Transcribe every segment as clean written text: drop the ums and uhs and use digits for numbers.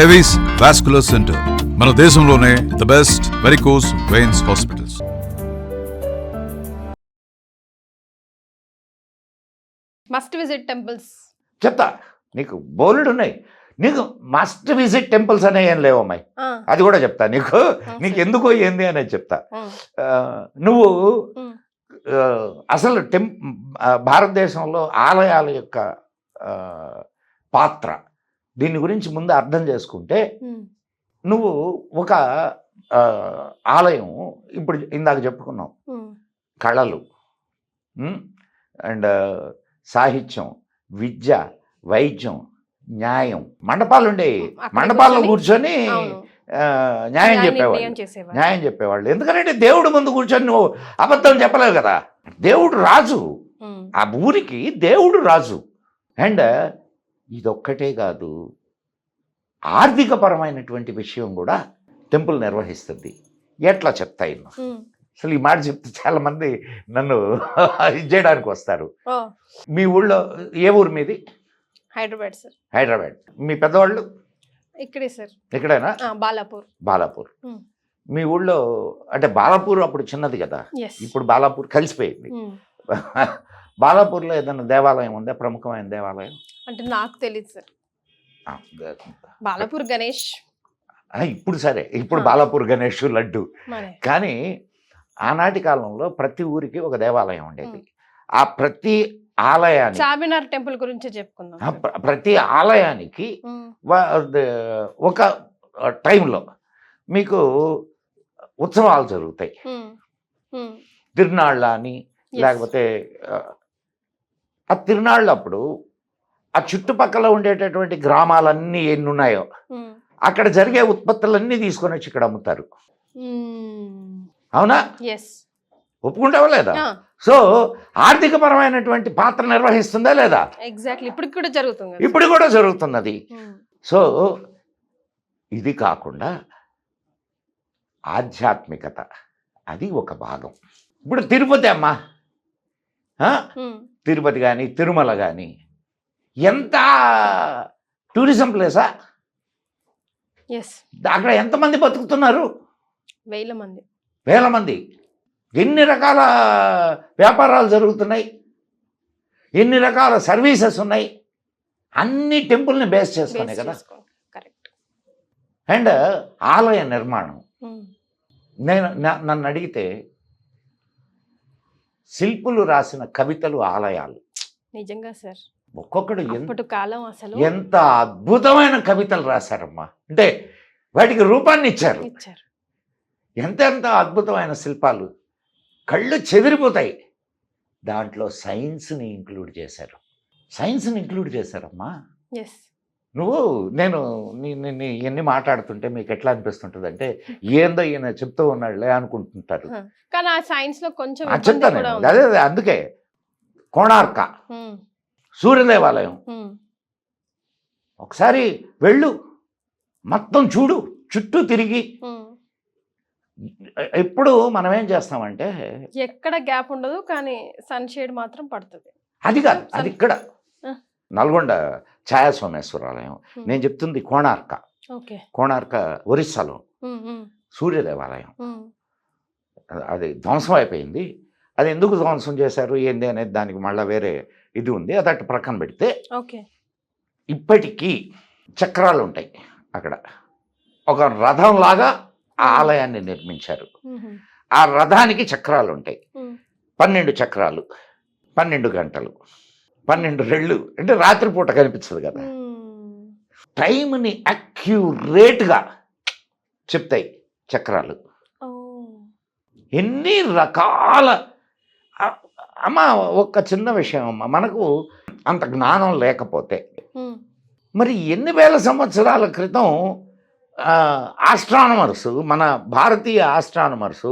Avis vascular centre మన దేశంలోనే the best varicose veins hospitals. Must visit temples చెప్తా, నీకు బోలెడు ఉన్నాయి. నీకు మస్ట్ విజిట్ టెంపుల్స్ అనే ఏం లేవు అమ్మాయి, అది కూడా చెప్తా నీకు. నీకు ఎందుకో ఏంది అనేది చెప్తా. నువ్వు అసలు భారతదేశంలో ఆలయాల యొక్క పాత్ర, దీని గురించి ముందు అర్థం చేసుకుంటే నువ్వు ఒక ఆలయం, ఇప్పుడు ఇందాక చెప్పుకున్నావు, కళలు అండ్ సాహిత్యం, విద్య, వైద్యం, న్యాయం, మండపాలు ఉండేవి. మండపాల్లో కూర్చొని న్యాయం చెప్పేవాళ్ళు. ఎందుకంటే దేవుడు ముందు కూర్చొని నువ్వు అబద్ధం చెప్పలేవు కదా. దేవుడు రాజు, ఆ ఊరికి దేవుడు రాజు. అండ్ ఇదొక్కటే కాదు, ఆర్థికపరమైనటువంటి విషయం కూడా టెంపుల్ నిర్వహిస్తుంది. ఎట్లా చెప్తాయి అసలు ఈ మాట చెప్తే చాలా మంది నన్ను ఇది చేయడానికి వస్తారు. మీ ఊళ్ళో ఏ ఊరు మీది? హైదరాబాద్ సార్. హైదరాబాద్. మీ పెద్దవాళ్ళు ఇక్కడే సార్. ఇక్కడేనా? బాలాపూర్. మీ ఊళ్ళో అంటే బాలాపూర్ అప్పుడు చిన్నది కదా, ఇప్పుడు బాలాపూర్ కలిసిపోయింది. బాలాపూర్లో ఏదైనా దేవాలయం ఉందా, ప్రముఖమైన దేవాలయం? అంటే నాకు తెలియదు సార్. బాలాపూర్ గణేష్. ఇప్పుడు సరే, ఇప్పుడు బాలాపూర్ గణేష్ లడ్డు. కానీ ఆనాటి కాలంలో ప్రతి ఊరికి ఒక దేవాలయం ఉండేది. ఆ ప్రతి ఆలయానికి, చార్మినార్ టెంపుల్ గురించి చెప్పుకుందాం, ప్రతి ఆలయానికి ఒక టైంలో మీకు ఉత్సవాలు జరుగుతాయి. తిరునాళ్ళ అని, లేకపోతే ఆ తిరునాళ్ళప్పుడు ఆ చుట్టుపక్కల ఉండేటటువంటి గ్రామాలన్నీ ఎన్ని ఉన్నాయో అక్కడ జరిగే ఉత్పత్తులన్నీ తీసుకొని వచ్చి ఇక్కడ అమ్ముతారు. అవునా? ఒప్పుకుంటావా లేదా? సో ఆర్థికపరమైనటువంటి పాత్ర నిర్వహిస్తుందా లేదా? ఎగ్జాక్ట్లీ. ఇప్పుడు కూడా జరుగుతున్నది. సో ఇది కాకుండా ఆధ్యాత్మికత, అది ఒక భాగం. ఇప్పుడు తిరుపతి అమ్మా, తిరుపతి కానీ తిరుమల కానీ ఎంత టూరిజం ప్లేసా? అక్కడ ఎంతమంది బతుకుతున్నారు? వేల మంది. ఎన్ని రకాల వ్యాపారాలు జరుగుతున్నాయి, ఎన్ని రకాల సర్వీసెస్ ఉన్నాయి, అన్ని టెంపుల్ని బేస్ చేసుకునే కదా. అండ్ ఆలయ నిర్మాణం, నన్ను అడిగితే శిల్పులు రాసిన కవితలు ఆలయాలు. నిజంగా సార్, ఒక్కొక్కడు ఎంత అద్భుతమైన కవితలు రాశారమ్మా. అంటే వాటికి రూపాన్ని ఇచ్చారు. ఎంత అద్భుతమైన శిల్పాలు, కళ్ళు చెదిరిపోతాయి. దాంట్లో సైన్స్ని ఇంక్లూడ్ చేశారమ్మా. నేను ఇవన్నీ మాట్లాడుతుంటే మీకు ఎట్లా అనిపిస్తుంటుంది అంటే, ఏందో ఈయన చెప్తూ ఉన్నాడులే అనుకుంటుంటారు. కానీ ఆ సైన్స్ లో కొంచెం చెప్తాను. అదే అందుకే కోణార్క సూర్య దేవాలయం ఒకసారి వెళ్ళు, మొత్తం చూడు, చుట్టూ తిరిగి. ఎప్పుడు మనం ఏం చేస్తామంటే, ఎక్కడ గ్యాప్ ఉండదు కానీ సన్ షేడ్ మాత్రం పడుతుంది. అది కాదు, అది ఇక్కడ నల్గొండ ఛాయా సోమేశ్వరాలయం. నేను చెప్తుంది కోణార్క ఒరిస్సాలో సూర్య దేవాలయం. అది ధ్వంసం అయిపోయింది. అది ఎందుకు ధ్వంసం చేశారు ఏంది అనేది దానికి మళ్ళీ వేరే ఇది ఉంది, అది అటు ప్రక్కన పెడితే ఇప్పటికీ చక్రాలు ఉంటాయి అక్కడ. ఒక రథంలాగా ఆ ఆలయాన్ని నిర్మించారు. ఆ రథానికి చక్రాలు ఉంటాయి, 12 చక్రాలు, 12 గంటలు, 12 రెళ్ళు. అంటే రాత్రిపూట కనిపించదు కదా. టైంని అక్యురేట్గా చెప్తాయి చక్రాలు. ఎన్ని రకాల అమ్మ, ఒక చిన్న విషయం అమ్మ, మనకు అంత జ్ఞానం లేకపోతే మరి ఎన్ని వేల సంవత్సరాల క్రితం ఆస్ట్రానమర్సు, మన భారతీయ ఆస్ట్రానమర్సు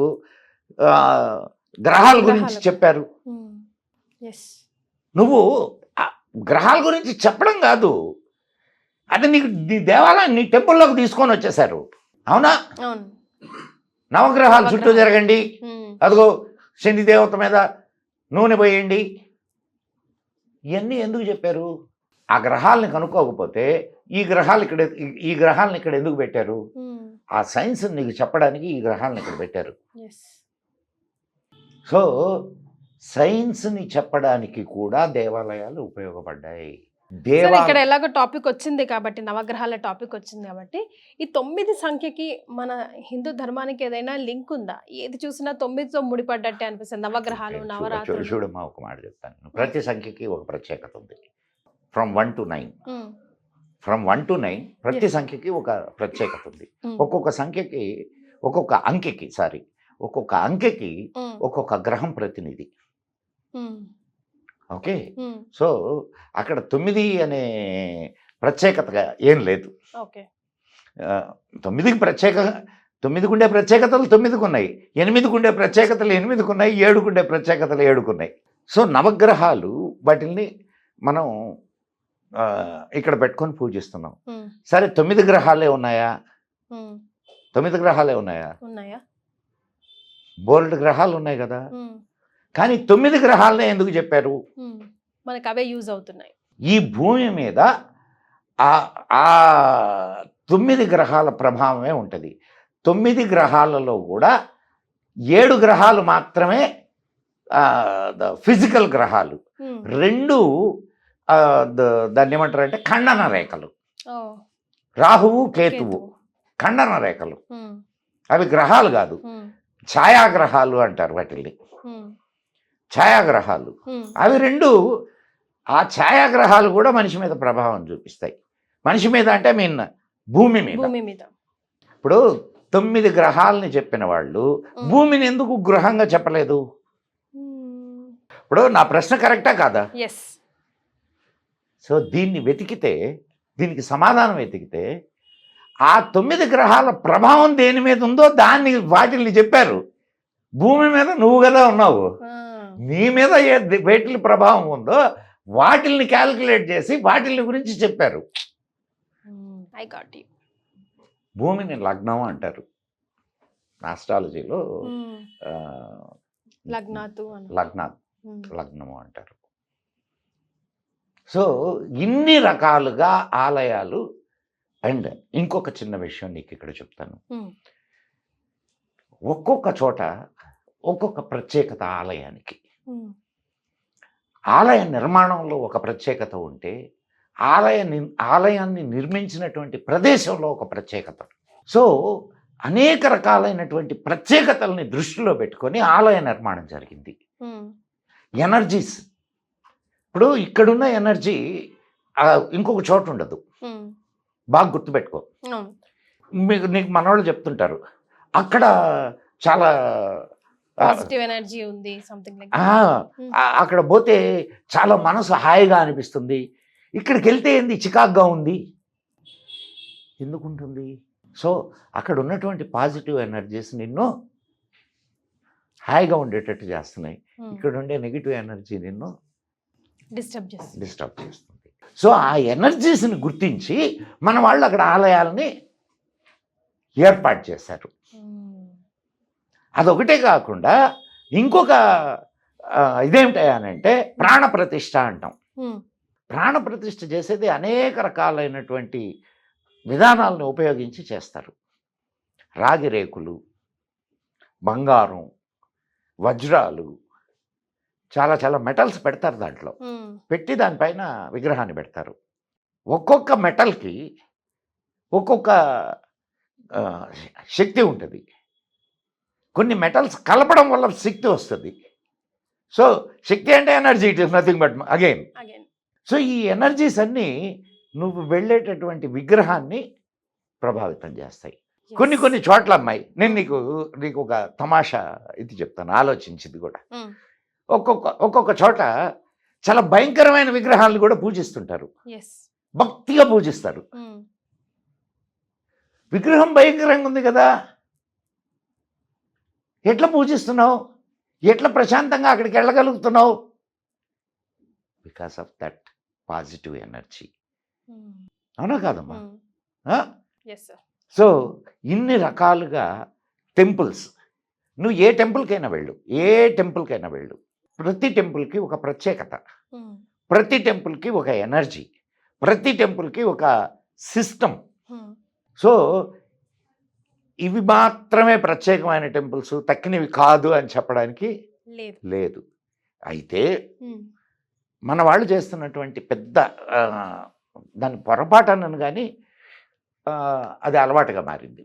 గ్రహాల గురించి చెప్పారు. నువ్వు గ్రహాల గురించి చెప్పడం కాదు, అది నీకు నీ దేవాలయం, నీ టెంపుల్లోకి తీసుకొని వచ్చేసారు. అవునా? నవగ్రహాలు చుట్టూ జరగండి, అదిగో శని దేవత మీద నూనె పోయండి, ఇవన్నీ ఎందుకు చెప్పారు? ఆ గ్రహాలని కనుక్కోకపోతే ఈ గ్రహాలను ఇక్కడ ఎందుకు పెట్టారు? ఆ సైన్స్ నీకు చెప్పడానికి ఈ గ్రహాలను ఇక్కడ పెట్టారు. సో సైన్స్ని చెప్పడానికి కూడా దేవాలయాలు ఉపయోగపడ్డాయి. సరే, ఇక్కడ ఎలాగో టాపిక్ వచ్చింది కాబట్టి, నవగ్రహాల టాపిక్ వచ్చింది కాబట్టి, ఈ 9 సంఖ్యకి మన హిందూ ధర్మానికి ఏదైనా లింక్ ఉందా? ఏది చూసినా 9తో ముడిపడ్డట్టే అనిపిస్తుంది. నవగ్రహాలు, నవరాత్రులు. చూడమ్మా, ఒక మాట చెప్తాను. ప్రతి సంఖ్యకి ఒక ప్రత్యేకత ఉంది. ఫ్రమ్ 1 to 9, ఫ్రమ్ 1 to 9 ప్రతి సంఖ్యకి ఒక ప్రత్యేకత ఉంది. ఒక్కొక్క అంకెకి ఒక్కొక్క గ్రహం ప్రతినిధి. ఓకే, సో అక్కడ 9 అనే ప్రత్యేకతగా ఏం లేదు. 9కు ఉండే ప్రత్యేకతలు 9కు ఉన్నాయి, 8కు ఉండే ప్రత్యేకతలు 8కు ఉన్నాయి, 7కు ఉండే ప్రత్యేకతలు 7కు ఉన్నాయి. సో నవగ్రహాలు వాటిల్ని మనం ఇక్కడ పెట్టుకొని పూజిస్తున్నాం. సరే, 9 గ్రహాలే ఉన్నాయా? 9 గ్రహాలే ఉన్నాయా? బోల్డ్ గ్రహాలు ఉన్నాయి కదా. కానీ 9 గ్రహాలనే ఎందుకు చెప్పారు? మనకు అవే యూజ్ అవుతున్నాయి. ఈ భూమి మీద ఆ 9 గ్రహాల ప్రభావమే ఉంటుంది. 9 గ్రహాలలో కూడా 7 గ్రహాలు మాత్రమే ఫిజికల్ గ్రహాలు. 2 దాన్ని ఏమంటారంటే ఖండన రేఖలు. రాహువు, కేతువు ఖండన రేఖలు. అవి గ్రహాలు కాదు, ఛాయాగ్రహాలు అంటారు వాటిని. ఛాయాగ్రహాలు అవి 2. ఆ ఛాయాగ్రహాలు కూడా మనిషి మీద ప్రభావం చూపిస్తాయి. మనిషి మీద అంటే భూమి మీద. ఇప్పుడు 9 గ్రహాలని చెప్పిన వాళ్ళు భూమిని ఎందుకు గ్రహంగా చెప్పలేదు? ఇప్పుడు నా ప్రశ్న కరెక్టా కాదా? సో దీనికి సమాధానం వెతికితే ఆ 9 గ్రహాల ప్రభావం దేని మీద ఉందో వాటిని చెప్పారు. భూమి మీద నువ్వు కదా ఉన్నావు, నీ మీద వేటిల ప్రభావం ఉందో వాటిల్ని క్యాల్కులేట్ చేసి వాటిల్ని గురించి చెప్పారు. భూమిని లగ్నం అంటారు ఆస్ట్రాలజీలో. లగ్నము అంటారు. సో ఇన్ని రకాలుగా ఆలయాలు. అండ్ ఇంకొక చిన్న విషయం నీకు ఇక్కడ చెప్తాను. ఒక్కొక్క చోట ఒక్కొక్క ప్రత్యేకత ఆలయానికి. ఆలయ నిర్మాణంలో ఒక ప్రత్యేకత ఉంటే ఆలయాన్ని నిర్మించినటువంటి ప్రదేశంలో ఒక ప్రత్యేకత. సో అనేక రకాలైనటువంటి ప్రత్యేకతల్ని దృష్టిలో పెట్టుకొని ఆలయ నిర్మాణం జరిగింది. ఎనర్జీస్, ఇప్పుడు ఇక్కడున్న ఎనర్జీ ఇంకొక చోట ఉండదు. బాగా గుర్తుపెట్టుకో. నీకు మనవాళ్ళు చెప్తుంటారు అక్కడ చాలా ఎనర్జీ ఉంది, అక్కడ పోతే చాలా మనసు హాయిగా అనిపిస్తుంది. ఇక్కడికి వెళ్తే ఏంది చికాగ్గా ఉంది, ఎందుకుంటుంది? సో అక్కడ ఉన్నటువంటి పాజిటివ్ ఎనర్జీస్ నిన్ను హాయిగా ఉండేటట్టు చేస్తున్నాయి. ఇక్కడ ఉండే నెగిటివ్ ఎనర్జీ నిన్ను డిస్టర్బ్ చేస్తుంది. సో ఆ ఎనర్జీస్ని గుర్తించి మన వాళ్ళు అక్కడ ఆలయాలని ఏర్పాటు చేశారు. అదొకటే కాకుండా ఇంకొక ఇదేమిటంటే ప్రాణప్రతిష్ఠ అంటాం. ప్రాణప్రతిష్ఠ చేసేది అనేక రకాలైనటువంటి విధానాలను ఉపయోగించి చేస్తారు. రాగి రేకులు, బంగారం, వజ్రాలు, చాలా చాలా మెటల్స్ పెడతారు. దాంట్లో పెట్టి దానిపైన విగ్రహాన్ని పెడతారు. ఒక్కొక్క మెటల్కి ఒక్కొక్క శక్తి ఉంటుంది. కొన్ని మెటల్స్ కలపడం వల్ల శక్తి వస్తుంది. సో శక్తి అంటే energy, it is nothing but again. So ఈ ఎనర్జీస్ అన్నీ నువ్వు వెళ్ళేటటువంటి విగ్రహాన్ని ప్రభావితం చేస్తాయి. కొన్ని చోట్ల అమ్మాయి, నేను నీకు ఒక తమాషా ఇది చెప్తాను, ఆలోచించింది కూడా. ఒక్కొక్క చోట చాలా భయంకరమైన విగ్రహాలను కూడా పూజిస్తుంటారు, భక్తిగా పూజిస్తారు. విగ్రహం భయంకరంగా ఉంది కదా, ఎట్లా పూజిస్తున్నావు? ఎట్లా ప్రశాంతంగా అక్కడికి వెళ్ళగలుగుతున్నావు? Because of that positive energy. అవునా కాదమ్మా? సో ఇన్ని రకాలుగా టెంపుల్స్, నువ్వు ఏ టెంపుల్కైనా వెళ్ళు, ప్రతి టెంపుల్కి ఒక ప్రత్యేకత, ప్రతి టెంపుల్కి ఒక ఎనర్జీ, ప్రతి టెంపుల్కి ఒక సిస్టమ్. ఉమ్, సో ఇవి మాత్రమే ప్రత్యేకమైన టెంపుల్స్, తక్కినవి కాదు అని చెప్పడానికి లేదు. లేదు. అయితే ఉమ్, మన వాళ్ళు చేస్తున్నటువంటి పెద్ద దాని పొరపాటు అన్నాను కానీ అది అలవాటుగా మారింది.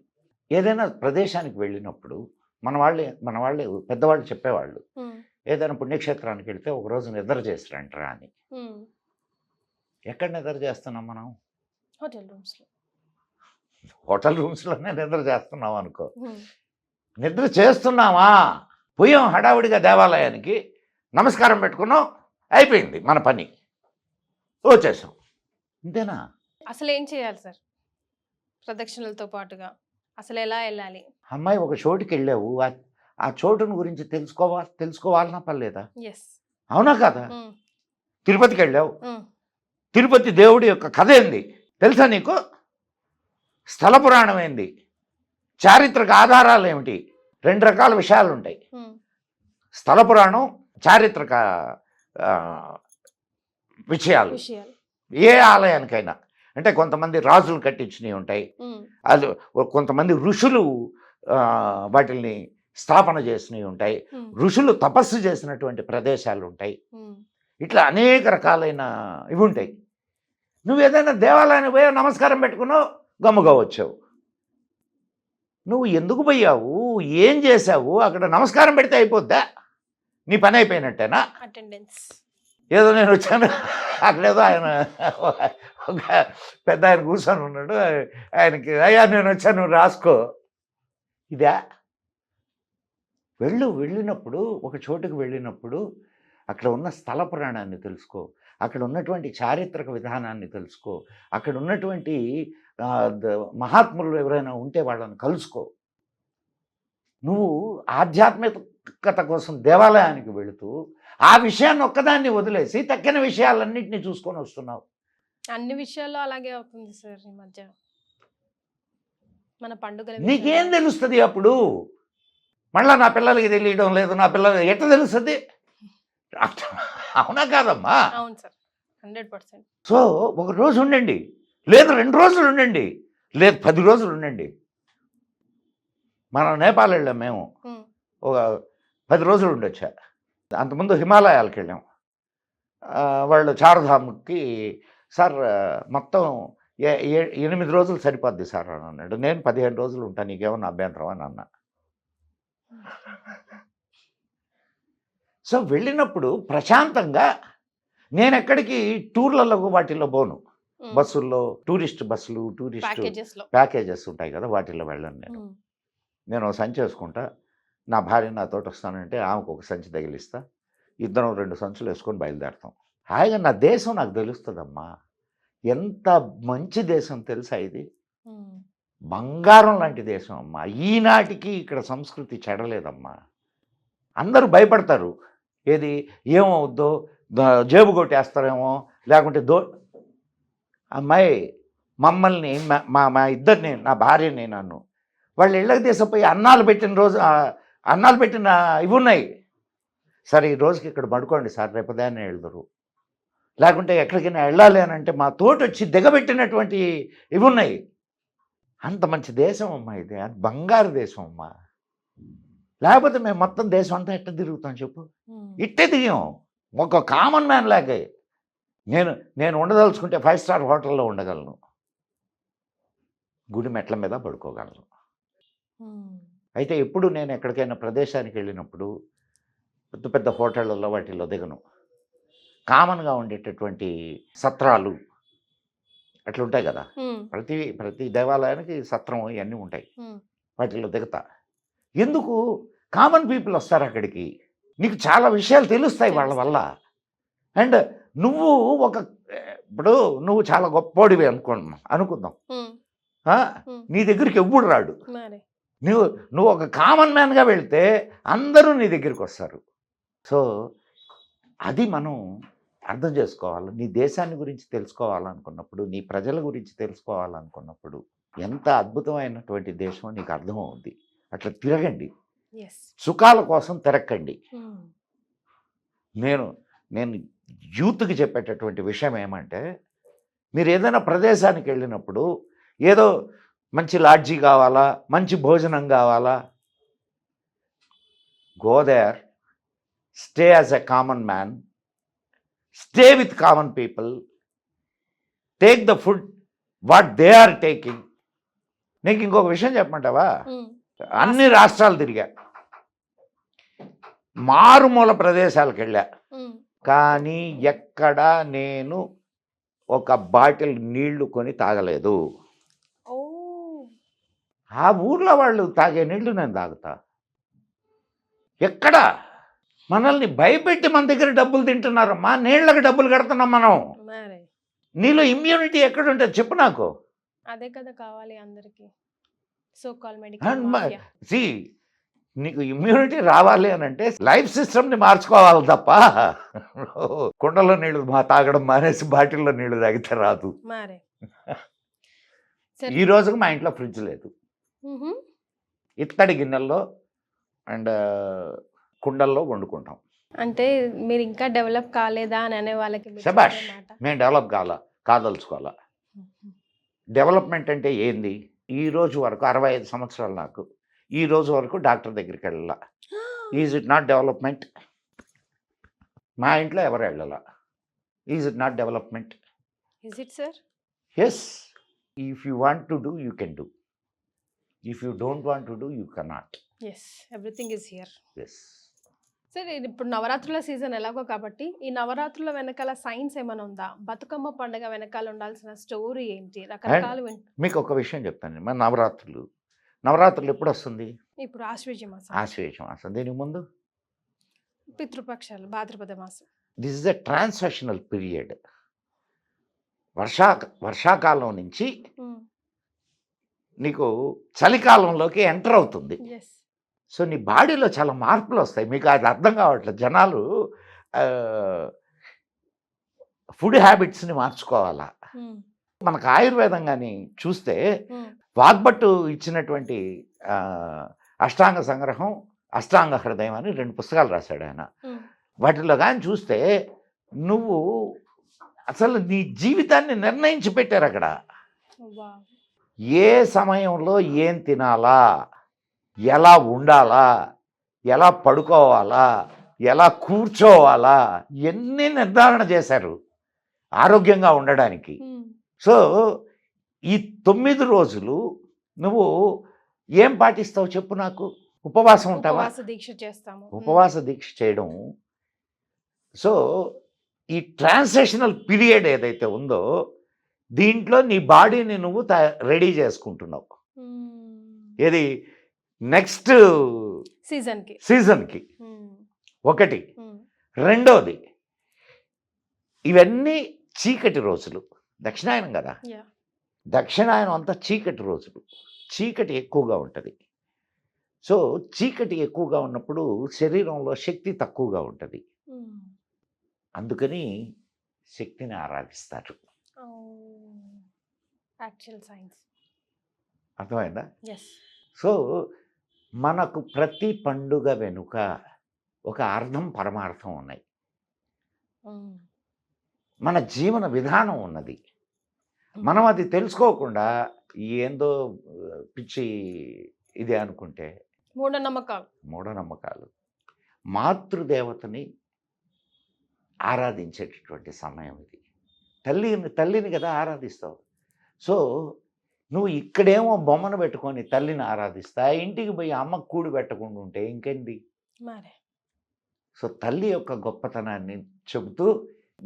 ఏదైనా ప్రదేశానికి వెళ్ళినప్పుడు మన వాళ్ళే పెద్దవాళ్ళు చెప్పేవాళ్ళు, ఉమ్, ఏదైనా పుణ్యక్షేత్రానికి వెళ్తే ఒకరోజు నిద్ర చేసిరంటరా అని. ఉమ్. ఎక్కడ నిద్ర చేస్తున్నాం మనం? హోటల్ రూమ్స్ లో. హోటల్ రూమ్స్లోనే నిద్ర చేస్తున్నాం అనుకో. ఉమ్, నిద్ర చేస్తున్నామా? పోయాం హడావుడిగా దేవాలయానికి, నమస్కారం పెట్టుకున్నాం, అయిపోయింది మన పని, వచ్చేసాం, అంతేనా? అసలు ఏం చేయాలి సార్ ప్రదక్షిణలతో పాటుగా? అసలు ఎలా వెళ్ళాలి? అమ్మాయి ఒక చోటుకి వెళ్ళావు, ఆ చోటుని గురించి తెలుసుకోవాలన్నా పర్లేదా? ఎస్. అవునా కదా? తిరుపతికి వెళ్ళావు, తిరుపతి దేవుడి యొక్క కథ ఏంది తెలుసా నీకు? స్థల పురాణం ఏంది? చారిత్రక ఆధారాలు ఏమిటి? 2 రకాల విషయాలు ఉంటాయి. స్థల పురాణం, చారిత్రక విషయాలు. ఏ ఆలయానికైనా అంటే కొంతమంది రాజులు కట్టించినవి ఉంటాయి, అది కొంతమంది ఋషులు వాటిని స్థాపన చేసినవి ఉంటాయి, ఋషులు తపస్సు చేసినటువంటి ప్రదేశాలు ఉంటాయి. ఇట్లా అనేక రకాలైన ఇవి ఉంటాయి. నువ్వు ఏదైనా దేవాలయానికి పోయావు, నమస్కారం పెట్టుకున్నావు, గమ్ముగా వచ్చావు. నువ్వు ఎందుకు పోయావు, ఏం చేసావు? అక్కడ నమస్కారం పెడితే అయిపోద్దా? నీ పని అయిపోయినట్టేనా? అటెండెన్స్. ఏదో నేను వచ్చాను, అక్కడేదో ఆయన ఒక పెద్ద ఆయన కూర్చొని ఉన్నాడు, ఆయనకి అయ్యా నేను వచ్చాను రాసుకో. ఇదా? వెళ్ళినప్పుడు ఒక చోటుకు వెళ్ళినప్పుడు అక్కడ ఉన్న స్థల పురాణాన్ని తెలుసుకో, అక్కడ ఉన్నటువంటి చారిత్రక విధానాన్ని తెలుసుకో, అక్కడ ఉన్నటువంటి మహాత్ములు ఎవరైనా ఉంటే వాళ్ళని కలుసుకో. నువ్వు ఆధ్యాత్మికత కోసం దేవాలయానికి వెళుతూ ఆ విషయాన్ని ఒక్కదాన్ని వదిలేసి తక్కిన విషయాలన్నింటినీ చూసుకొని వస్తున్నావు. అన్ని విషయాల్లో అలాగే అవుతుంది సార్ ఈ మధ్య. మన పండుగ నీకేం తెలుస్తుంది అప్పుడు? మళ్ళా నా పిల్లలకి తెలియడం లేదు, నా పిల్లలకి ఎట్లా తెలుస్తుంది? అవునా కాదమ్మా? అవును సార్, 100%. సో ఒక రోజు ఉండండి, లేదు 2 రోజులు ఉండండి, లేదు 10 రోజులు ఉండండి. మనం నేపాల్ వెళ్ళాం, మేము ఒక 10 రోజులు ఉండొచ్చా. అంతకుముందు హిమాలయాలకు వెళ్ళాం. వాళ్ళు చార్ధామ్కి సార్ మొత్తం 8 రోజులు సరిపోద్ది సార్ అని అన్నాడు. నేను 15 రోజులు ఉంటాను, నీకేమన్నా అభ్యంతరం అని అన్నా. సో వెళ్ళినప్పుడు ప్రశాంతంగా, నేను ఎక్కడికి టూర్లలో వాటిల్లో పోను, బస్సుల్లో టూరిస్ట్ బస్సులు, టూరిస్ట్ ప్యాకేజెస్ ఉంటాయి కదా, వాటిల్లో వెళ్ళను. నేను సంచి వేసుకుంటా, నా భార్య నాతోటి వస్తానంటే ఆమెకు ఒక సంచి తగిలిస్తా, ఇద్దరం 2 సంచులు వేసుకొని బయలుదేరుతాం. హాయిగా నా దేశం నాకు తెలుస్తుందమ్మా. ఎంత మంచి దేశం తెలుసా ఇది? బంగారం లాంటి దేశం అమ్మా. ఈనాటికి ఇక్కడ సంస్కృతి చెడలేదమ్మా. అందరూ భయపడతారు, ఏది ఏమవుద్దో, జేబు కొట్టేస్తారేమో, లేకుంటే అమ్మాయి మమ్మల్ని మా ఇద్దరిని, నా భార్యని నన్ను, వాళ్ళు ఇళ్ళకి తీసుకుపోయి అన్నాలు పెట్టిన ఇవి ఉన్నాయి. సరే ఈ రోజుకి ఇక్కడ పడుకోండి సార్, రేపు ఉదయాన్నే వెళ్తారు, లేకుంటే ఎక్కడికైనా వెళ్ళాలి అని అంటే మా తోటి వచ్చి దిగబెట్టినటువంటి ఇవి ఉన్నాయి. అంత మంచి దేశం అమ్మా ఇది, అది బంగారు దేశం అమ్మా. లేకపోతే మేము మొత్తం దేశం అంతా ఎట్ట తిరుగుతాం చెప్పు? ఇట్టే దిగాం, ఒక కామన్ మ్యాన్ లాగే. నేను ఉండదలుచుకుంటే 5 స్టార్ హోటల్లో ఉండగలను, గుడి మెట్ల మీద పడుకోగలను. అయితే ఎప్పుడు నేను ఎక్కడికైనా ప్రదేశానికి వెళ్ళినప్పుడు పెద్ద పెద్ద హోటళ్ళల్లో వాటిల్లో దిగను. కామన్గా ఉండేటటువంటి సత్రాలు అట్లా ఉంటాయి కదా, ప్రతి దేవాలయానికి సత్రం ఇవన్నీ ఉంటాయి, వాటిల్లో దిగుతా. ఎందుకు? కామన్ పీపుల్ వస్తారు అక్కడికి, నీకు చాలా విషయాలు తెలుస్తాయి వాళ్ళ వల్ల. అండ్ ఇప్పుడు నువ్వు చాలా గొప్పోడివి అనుకుందాం, నీ దగ్గరికి ఎవ్వడు రాడు. నువ్వు ఒక కామన్ మ్యాన్గా వెళ్తే అందరూ నీ దగ్గరికి వస్తారు. సో అది మనం అర్థం చేసుకోవాలి. నీ దేశాన్ని గురించి తెలుసుకోవాలనుకున్నప్పుడు, నీ ప్రజల గురించి తెలుసుకోవాలనుకున్నప్పుడు ఎంత అద్భుతమైనటువంటి దేశం నీకు అర్థమవుద్ది. అట్లా తిరగండి, సుఖాల కోసం తిరగండి. నేను యూత్కి చెప్పేటటువంటి విషయం ఏమంటే, మీరు ఏదైనా ప్రదేశానికి వెళ్ళినప్పుడు ఏదో మంచి లాడ్జీ కావాలా, మంచి భోజనం కావాలా, go there, stay as a common man, stay with common people, take the food what they are taking. నీకు ఇంకొక విషయం చెప్పమంటావా? అన్ని రాష్ట్రాలు తిరిగా, మారుమూల ప్రదేశాలకు వెళ్ళా, కానీ ఎక్కడా నేను ఒక బాటిల్ నీళ్లు కొని తాగలేదు. ఆ ఊర్లో వాళ్ళు తాగే నీళ్లు నేను తాగుతా. ఎక్కడ మనల్ని భయపెట్టి మన దగ్గర డబ్బులు తింటున్నారమ్మా, నీళ్లకు డబ్బులు కడుతున్నాం మనం. నీలో ఇమ్యూనిటీ ఎక్కడ ఉంటుంది చెప్పు నాకు. అదే కదా కావాలి అందరికి. సో కాల్ సి నీకు ఇమ్యూనిటీ రావాలి అని అంటే లైఫ్ సిస్టమ్ని మార్చుకోవాలి తప్ప కుండలో నీళ్లు తాగడం మానేసి బాటిల్లో నీళ్లు తాగితే రాదు. ఈ రోజుకి మా ఇంట్లో ఫ్రిడ్జ్ లేదు, ఇత్తడి గిన్నెల్లో అండ్ కుండల్లో వండుకుంటాం. అంటే మీరు ఇంకా డెవలప్ కాలేదా అని అనే వాళ్ళకి శబాష్, మేము డెవలప్ కాదలుచుకోవాలా. డెవలప్మెంట్ అంటే ఏంది? ఈ రోజు వరకు 65 సంవత్సరాలు నాకు, ఈ రోజు వరకు డాక్టర్ దగ్గరికి వెళ్ళాల. Is it not development? మా ఇంట్లో ఎవరు వెళ్ళాల. Is it not development? Is it sir? Yes. If you want to do you can do, if you don't want to do you cannot. Yes, everything is here. Yes సరే, ఇప్పుడు నవరాత్రుల season ఎలాగో కాబట్టి ఈ నవరాత్రుల వెనకాల సైన్స్ ఏమైనా ఉందా? బతుకమ్మ పండుగ వెనకాల ఉండాల్సిన స్టోరీ ఏంటి? రకరకాలు మీకు ఒక విషయం చెప్తాను. మన నవరాత్రులు ఎప్పుడు వస్తుంది? ఇప్పుడు ఆశ్వేజ మాసం. ఆశ్వేజ మాసం. దీనికి ముందు పితృపక్షాలు, భాద్రపద మాసం. This is a transactional period. వర్షాకాలం నుంచి నీకు చలికాలంలోకి ఎంటర్ అవుతుంది. సో నీ బాడీలో చాలా మార్పులు వస్తాయి. మీకు అది అర్థం కావట్లేదు. జనాలు ఫుడ్ హ్యాబిట్స్ని మార్చుకోవాలా. మనకు ఆయుర్వేదం కానీ చూస్తే వాగ్భట్టు ఇచ్చినటువంటి అష్టాంగ సంగ్రహం, అష్టాంగ హృదయం అని 2 పుస్తకాలు రాశాడు ఆయన. వాటిలో కానీ చూస్తే నువ్వు అసలు నీ జీవితాన్ని నిర్ణయించి పెట్టారు అక్కడ. ఏ సమయంలో ఏం తినాలా, ఎలా ఉండాలా, ఎలా పడుకోవాలా, ఎలా కూర్చోవాలా, ఎన్ని నిర్ధారణ చేశారు ఆరోగ్యంగా ఉండడానికి. సో ఈ 9 రోజులు నువ్వు ఏం పాటిస్తావు చెప్పు నాకు? ఉపవాసం ఉంటావా? దీక్ష చేస్తాము. ఉపవాస దీక్ష చేయడం. సో ఈ ట్రాన్సాక్షనల్ పీరియడ్ ఏదైతే ఉందో దీంట్లో నీ బాడీని నువ్వు రెడీ చేసుకుంటున్నావు. ఏది? నెక్స్ట్ సీజన్కి. ఒకటి. రెండోది, ఇవన్నీ చీకటి రోజులు. దక్షిణాయనం కదా, దక్షిణాయనం అంతా చీకటి రోజులు. చీకటి ఎక్కువగా ఉంటుంది. సో చీకటి ఎక్కువగా ఉన్నప్పుడు శరీరంలో శక్తి తక్కువగా ఉంటుంది. అందుకని శక్తిని ఆరాధిస్తారు. అర్థమైందా? సో మనకు ప్రతి పండుగ వెనుక ఒక అర్థం, పరమార్థం ఉన్నాయి. మన జీవన విధానం ఉన్నది. మనం అది తెలుసుకోకుండా ఏందో పిచ్చి ఇది అనుకుంటే మూఢనమ్మకాలు. మాతృదేవతని ఆరాధించేటటువంటి సమయం ఇది. తల్లిని కదా ఆరాధిస్తావు. సో నువ్వు ఇక్కడేమో బొమ్మను పెట్టుకొని తల్లిని ఆరాధిస్తా, ఇంటికి పోయి అమ్మకు కూడి పెట్టకుండా ఉంటే ఇంకేంటి? సో తల్లి యొక్క గొప్పతనాన్ని చెబుతూ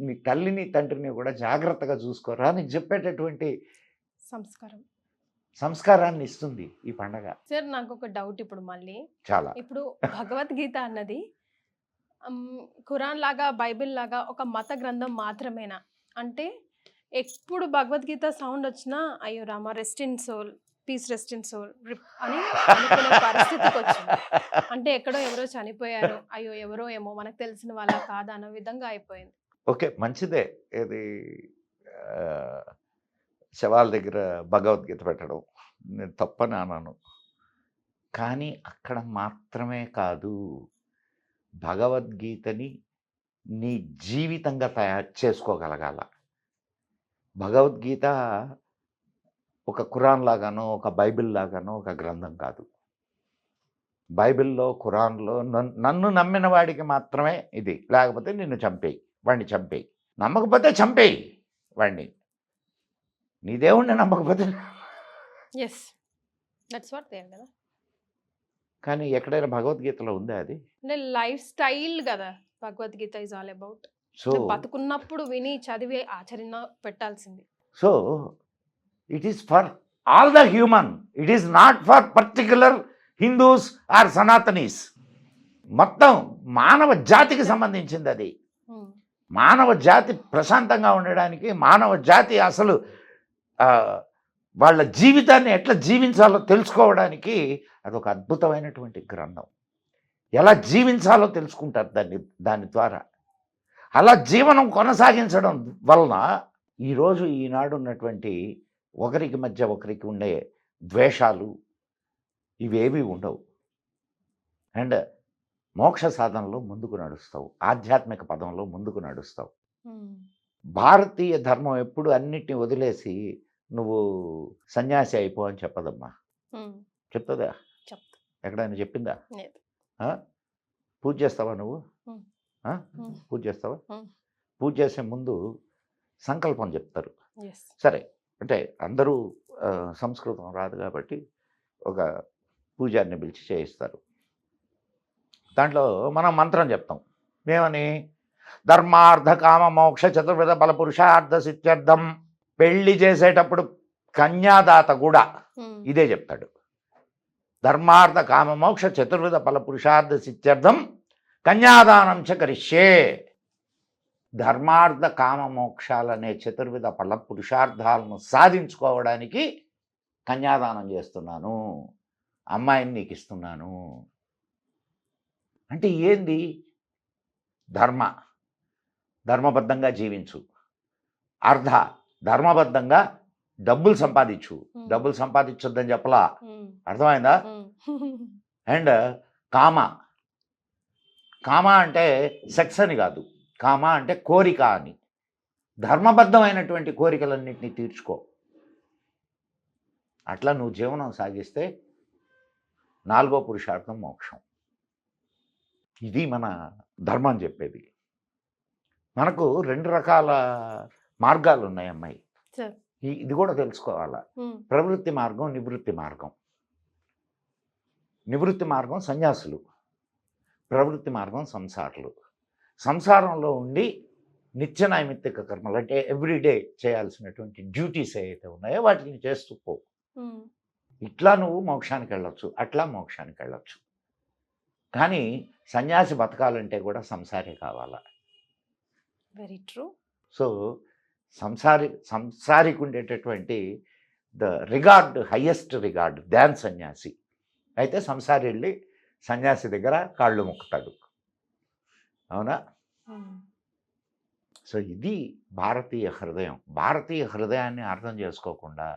నీ తల్లిని తండ్రిని కూడా జాగ్రత్తగా చూసుకోరా అని చెప్పేటటువంటి సంస్కారాన్ని ఇస్తుంది ఈ పండగ. సార్ నాకు ఒక డౌట్ ఇప్పుడు మళ్ళీ. చాలా. ఇప్పుడు భగవద్గీత అన్నది ఖురాన్ లాగా, బైబిల్ లాగా ఒక మత గ్రంథం మాత్రమేనా? అంటే ఎప్పుడు భగవద్గీత సౌండ్ వచ్చినా అయ్యో Rama, rest in soul, peace, rest in soul అని అనుకునే పరిస్థితికి వచ్చింది. అంటే ఎక్కడో ఎవరో చనిపోయారు, అయ్యో ఎవరో ఏమో మనకు తెలిసిన వాళ్ళ కాదా అన్న విధంగా అయిపోయింది. ఓకే, మంచిదే. ఇది శవాల దగ్గర భగవద్గీత పెట్టడం నేను తప్పని అన్నాను. కానీ అక్కడ మాత్రమే కాదు, భగవద్గీతని నీ జీవితంగా తయారు చేసుకోగలగాల. భగవద్గీత ఒక ఖురాన్ లాగానో ఒక బైబిల్ లాగానో ఒక గ్రంథం కాదు. బైబిల్లో ఖురాన్లో నన్ను నమ్మిన వాడికి మాత్రమే ఇది, లేకపోతే నిన్ను చంపేయి, వాడిని చంపేయి, నమ్మకపోతే చంపేయి వాడిని, నీ దేవుణ్ణి నమ్మకపోతే. Yes, that's what they are కదా. కానీ ఎక్కడైనా భగవద్గీతలో ఉందా అది? అంటే లైఫ్ స్టైల్ కదా Bhagavad Gita is all about. So బతుకున్నప్పుడు విని చదివి ఆచరణ పెట్టాల్సింది. So it is for all the human, it is not for particular Hindus or Sanatanis. మొత్తం మానవ జాతికి సంబంధించింది అది. మానవ జాతి ప్రశాంతంగా ఉండడానికి, మానవ జాతి అసలు వాళ్ళ జీవితాన్ని ఎట్లా జీవించాలో తెలుసుకోవడానికి అదొక అద్భుతమైనటువంటి గ్రంథం. ఎలా జీవించాలో తెలుసుకుంటారు దాని ద్వారా. అలా జీవనం కొనసాగించడం వలన ఈరోజు ఈనాడు ఉన్నటువంటి ఒకరికి మధ్య ఒకరికి ఉండే ద్వేషాలు ఇవేవి ఉండవు. అండ్ మోక్ష సాధనలో ముందుకు నడుస్తావు, ఆధ్యాత్మిక పదంలో ముందుకు నడుస్తావు. భారతీయ ధర్మం ఎప్పుడు అన్నిటిని వదిలేసి నువ్వు సన్యాసి అయిపో అని చెప్పదమ్మా. చెప్తుందా? ఎక్కడైనా చెప్పిందా? పూజ చేస్తావా నువ్వు? పూజ చేస్తావా? పూజ చేసే ముందు సంకల్పం చెప్తారు. సరే, అంటే అందరూ సంస్కృతం రాదు కాబట్టి ఒక పూజారిని పిలిచి చేయిస్తారు. దాంట్లో మనం మంత్రం చెప్తాం. ఏమని? ధర్మార్థ కామ మోక్ష చతుర్విధ బల పురుషార్థ సిద్ధ్యర్థం. పెళ్లి చేసేటప్పుడు కన్యాదాత కూడా ఇదే చెప్తాడు. ధర్మార్థ కామ మోక్ష చతుర్విధ ఫల పురుషార్థ సిద్ధ్యర్థం కన్యాదానం చ కరిష్యే. ధర్మార్థ కామ మోక్షాలనే చతుర్విధ ఫల పురుషార్థాలను సాధించుకోవడానికి కన్యాదానం చేస్తున్నాను, అమ్మాయిని నీకు ఇస్తున్నాను. అంటే ఏంది? ధర్మబద్ధంగా జీవించు. అర్థ, ధర్మబద్ధంగా డబ్బులు సంపాదించు. డబ్బులు సంపాదించొద్దని చెప్పలా, అర్థమైందా? అండ్ కామ అంటే సెక్స్ అని కాదు, కామ అంటే కోరిక అని. ధర్మబద్ధమైనటువంటి కోరికలన్నింటినీ తీర్చుకో. అట్లా నువ్వు జీవనం సాగిస్తే 4వ పురుషార్థం మోక్షం. ఇది మన ధర్మం చెప్పేది. మనకు 2 రకాల మార్గాలు ఉన్నాయి అమ్మాయి, ఇది కూడా తెలుసుకోవాలా. ప్రవృత్తి మార్గం, నివృత్తి మార్గం. నివృత్తి మార్గం సన్యాసులు, ప్రవృత్తి మార్గం సంసారులు. సంసారంలో ఉండి నిత్య నైమిత్తిక కర్మలు అంటే ఎవ్రీడే చేయాల్సినటువంటి డ్యూటీస్ ఏవైతే ఉన్నాయో వాటిని చేస్తూ పో. ఇట్లా నువ్వు మోక్షానికి వెళ్ళొచ్చు, అట్లా మోక్షానికి వెళ్ళొచ్చు. కానీ సన్యాసి బతకాలంటే కూడా సంసారే కావాలా. Very true. సో సంసారికి ఉండేటటువంటి ద రిగార్డ్, హయ్యెస్ట్ రిగార్డ్ దాన్ సన్యాసి. అయితే సంసారి వెళ్ళి సన్యాసి దగ్గర కాళ్ళు మొక్కుతాడు, అవునా? సో ఇది భారతీయ హృదయం. భారతీయ హృదయాన్ని అర్థం చేసుకోకుండా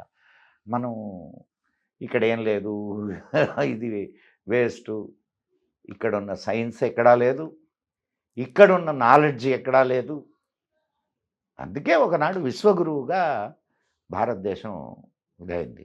మనం ఇక్కడ ఏం లేదు, ఇది వేస్ట్, ఇక్కడున్న సైన్స్ ఎక్కడా లేదు, ఇక్కడున్న నాలెడ్జ్ ఎక్కడా లేదు. అందుకే ఒకనాడు విశ్వగురువుగా భారతదేశం ఉదయింది.